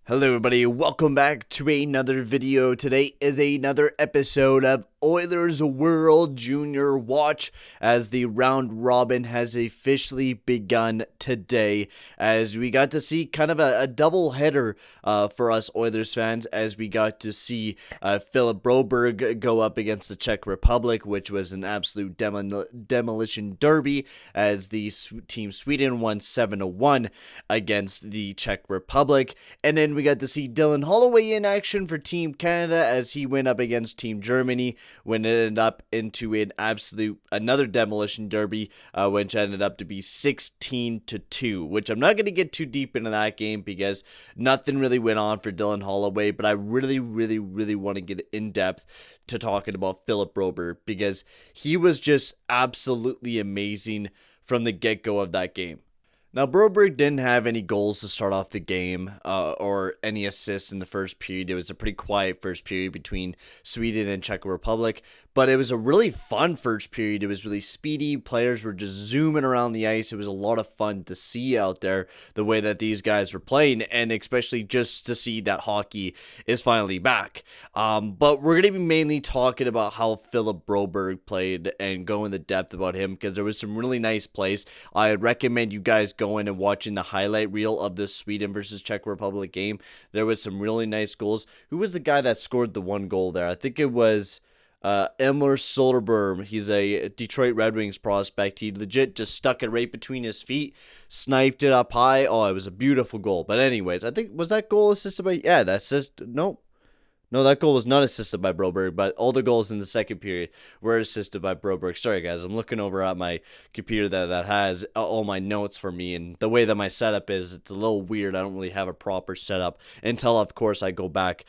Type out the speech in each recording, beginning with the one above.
Hello everybody, welcome back to another video. Today is another episode of Oilers World Junior Watch as the round robin has officially begun today, as we got to see kind of a double header for us Oilers fans, as we got to see Phillip Broberg go up against the Czech Republic, which was an absolute demolition derby, as the team Sweden won 7-1 against the Czech Republic. And then we got to see Dylan Holloway in action for Team Canada as he went up against Team Germany, when it ended up into another demolition derby, which ended up to be 16-2, which I'm not going to get too deep into that game because nothing really went on for Dylan Holloway, but I really want to get in depth to talking about Phillip Broberg because he was just absolutely amazing from the get-go of that game. Now, Broberg didn't have any goals to start off the game or any assists in the first period. It was a pretty quiet first period between Sweden and Czech Republic, but it was a really fun first period. It was really speedy. Players were just zooming around the ice. It was a lot of fun to see out there the way that these guys were playing, and especially just to see that hockey is finally back. But we're going to be mainly talking about how Phillip Broberg played and go into depth about him because there was some really nice plays. I recommend you guys going and watching the highlight reel of this Sweden versus Czech Republic game. There was some really nice goals. Who was the guy that scored the one goal there? I think it was Emil Soderberg. He's a Detroit Red Wings prospect. He legit just stuck it right between his feet, sniped it up high. Oh, it was a beautiful goal. But anyways, I think, was that goal assisted by, No, that goal was not assisted by Broberg, but all the goals in the second period were assisted by Broberg. Sorry, guys, I'm looking over at my computer that has all my notes for me, and the way that my setup is, it's a little weird. I don't really have a proper setup until, of course, I go back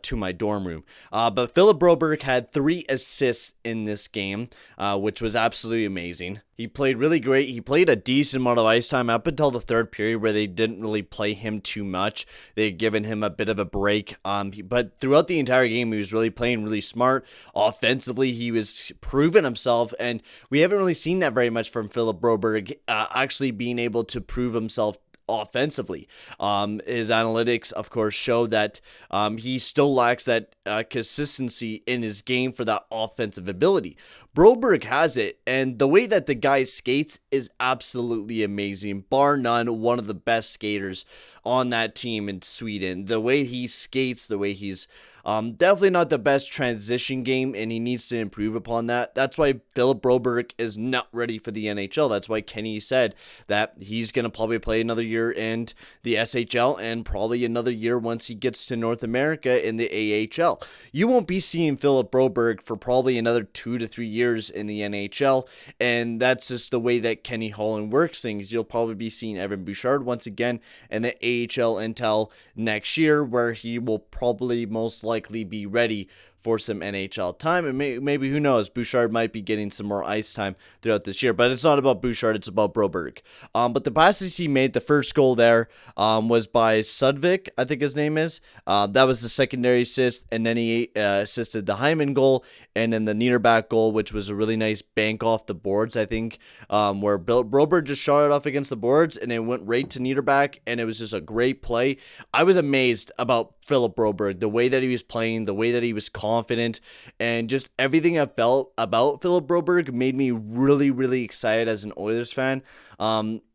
to my dorm room. But Phillip Broberg had 3 assists in this game, which was absolutely amazing. He played really great. He played a decent amount of ice time up until the third period where they didn't really play him too much. They had given him a bit of a break. But throughout the entire game, he was really playing really smart. Offensively, he was proving himself, and we haven't really seen that very much from Phillip Broberg, actually being able to prove himself offensively. His analytics, of course, show that he still lacks that consistency in his game for that offensive ability. Broberg has it, and the way that the guy skates is absolutely amazing. Bar none, one of the best skaters on that team in Sweden. The way he skates, the way he's definitely not the best transition game, and he needs to improve upon that. That's why Phillip Broberg is not ready for the NHL. That's why Kenny said that he's going to probably play another year in the SHL and probably another year once he gets to North America in the AHL. You won't be seeing Phillip Broberg for probably another 2 to 3 years in the NHL, and that's just the way that Kenny Holland works things. You'll probably be seeing Evan Bouchard once again in the AHL until next year, where he will probably most likely be ready for some NHL time, and maybe, who knows, Bouchard might be getting some more ice time throughout this year, but it's not about Bouchard, it's about Broberg. But the passes he made, the first goal there was by Sudvik, I think his name is. That was the secondary assist, and then he assisted the Hyman goal, and then the Niederbach goal, which was a really nice bank off the boards, I think, where Broberg just shot it off against the boards, and it went right to Niederbach, and it was just a great play. I was amazed about Phillip Broberg, the way that he was playing, the way that he was confident, and just everything I felt about Phillip Broberg made me really excited as an Oilers fan.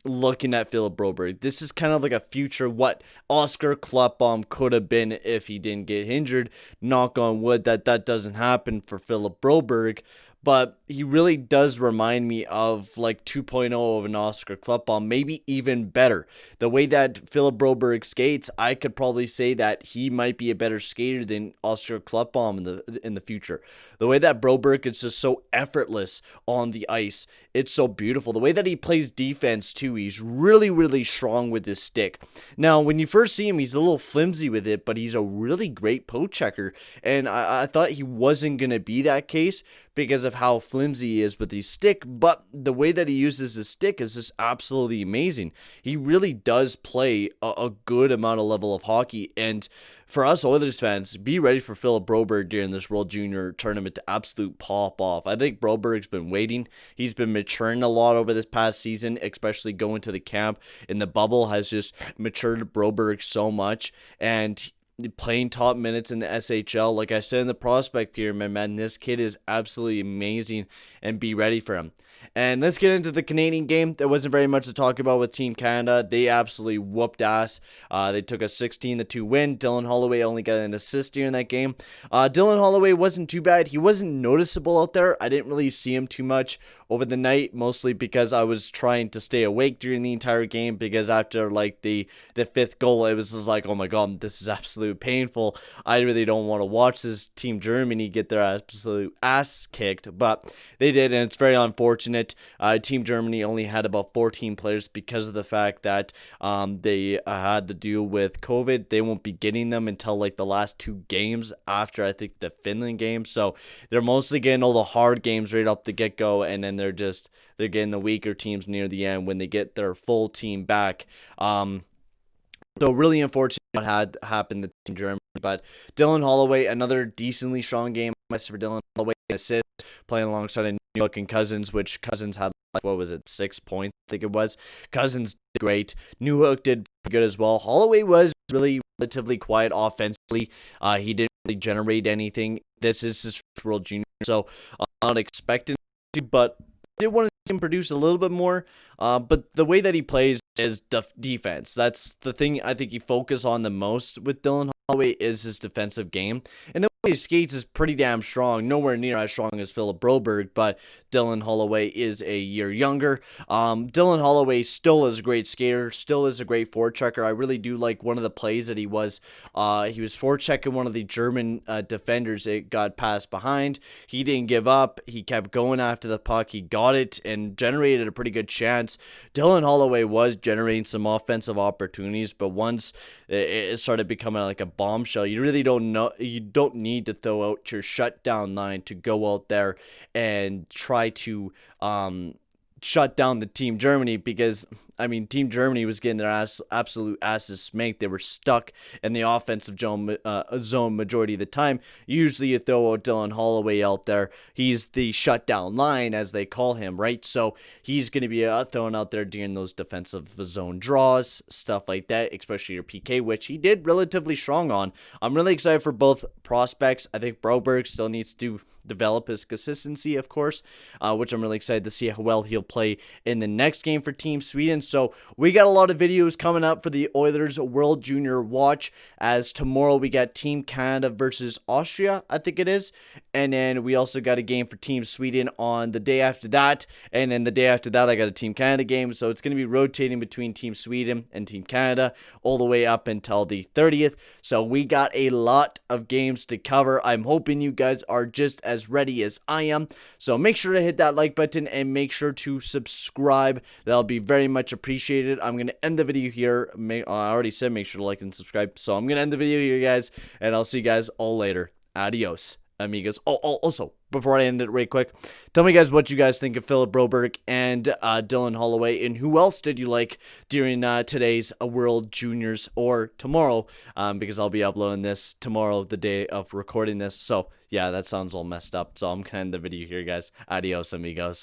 Looking at Phillip Broberg, this is kind of like a future what Oscar Klutbaum could have been if he didn't get injured. Knock on wood that doesn't happen for Phillip Broberg. But he really does remind me of like 2.0 of an Oscar Klutbaum, maybe even better. The way that Phillip Broberg skates, I could probably say that he might be a better skater than Oscar Klutbaum in the future. The way that Broberg is just so effortless on the ice, it's so beautiful. The way that he plays defense too, he's really strong with his stick. Now, when you first see him, he's a little flimsy with it, but he's a really great poke checker. And I thought he wasn't going to be that case because of of how flimsy he is with his stick, but the way that he uses his stick is just absolutely amazing. He really does play a good amount of level of hockey, and for us Oilers fans, be ready for Phillip Broberg during this World Junior tournament to absolute pop off. I think Broberg's been waiting. He's been maturing a lot over this past season, especially going to the camp in the bubble has just matured Broberg so much, and playing top minutes in the SHL. Like I said in the prospect pyramid, man, this kid is absolutely amazing, and be ready for him. And let's get into the Canadian game. There wasn't very much to talk about with Team Canada. They absolutely whooped ass. They took a 16-2 win. Dylan Holloway only got an assist during that game. Dylan Holloway wasn't too bad. He wasn't noticeable out there. I didn't really see him too much over the night, mostly because I was trying to stay awake during the entire game, because after like the fifth goal, it was just like, oh my god, this is absolute painful. I really don't want to watch this Team Germany get their absolute ass kicked, but they did, and it's very unfortunate. Team Germany only had about 14 players because of the fact that they had to deal with COVID. They won't be getting them until like the last two games after, I think, the Finland game. So they're mostly getting all the hard games right up the get-go, and then they're getting the weaker teams near the end when they get their full team back. So really unfortunate what had happened to Team Germany. But Dylan Holloway, another decently strong game for Dylan Holloway, assist, playing alongside New York and Cousins, which Cousins had, like, what was it, 6 points, I think it was. Cousins did great. Newhook did pretty good as well. Holloway was really relatively quiet offensively. He didn't really generate anything. This is his first World Junior, so I'm not expecting to, but I did want to see him produce a little bit more. But the way that he plays is defense. That's the thing I think he focuses on the most with Dylan Holloway, is his defensive game. And the way he skates is pretty damn strong. Nowhere near as strong as Phillip Broberg, but Dylan Holloway is a year younger. Dylan Holloway still is a great skater, still is a great forechecker. I really do like one of the plays that he was forechecking one of the German defenders. It got passed behind. He didn't give up. He kept going after the puck. He got it and generated a pretty good chance. Dylan Holloway was generating some offensive opportunities, but once it started becoming like a bombshell, you really don't need to throw out your shutdown line to go out there and try to shut down the Team Germany, because I mean, Team Germany was getting their absolute asses smacked. They were stuck in the offensive zone majority of the time. Usually you throw out Dylan Holloway out there. He's the shutdown line, as they call him, right? So he's going to be thrown out there during those defensive zone draws, stuff like that, especially your PK, which he did relatively strong on. I'm really excited for both prospects. I think Broberg still needs to develop his consistency, of course, which I'm really excited to see how well he'll play in the next game for Team Sweden. So we got a lot of videos coming up for the Oilers World Junior Watch, as tomorrow we got Team Canada versus Austria, I think it is, and then we also got a game for Team Sweden on the day after that, and then the day after that I got a Team Canada game. So it's going to be rotating between Team Sweden and Team Canada all the way up until the 30th. So we got a lot of games to cover. I'm hoping you guys are just as ready as I am. So make sure to hit that like button and make sure to subscribe. That'll be very much appreciated. I'm going to end the video here. I already said make sure to like and subscribe. So I'm going to end the video here, guys, and I'll see you guys all later. Adios, amigos. Also, before I end it right quick, tell me, guys, what you guys think of Phillip Broberg and Dylan Holloway, and who else did you like during today's World Juniors, or tomorrow, because I'll be uploading this tomorrow, the day of recording this. So yeah, that sounds all messed up. So I'm going to end the video here, guys. Adios, amigos.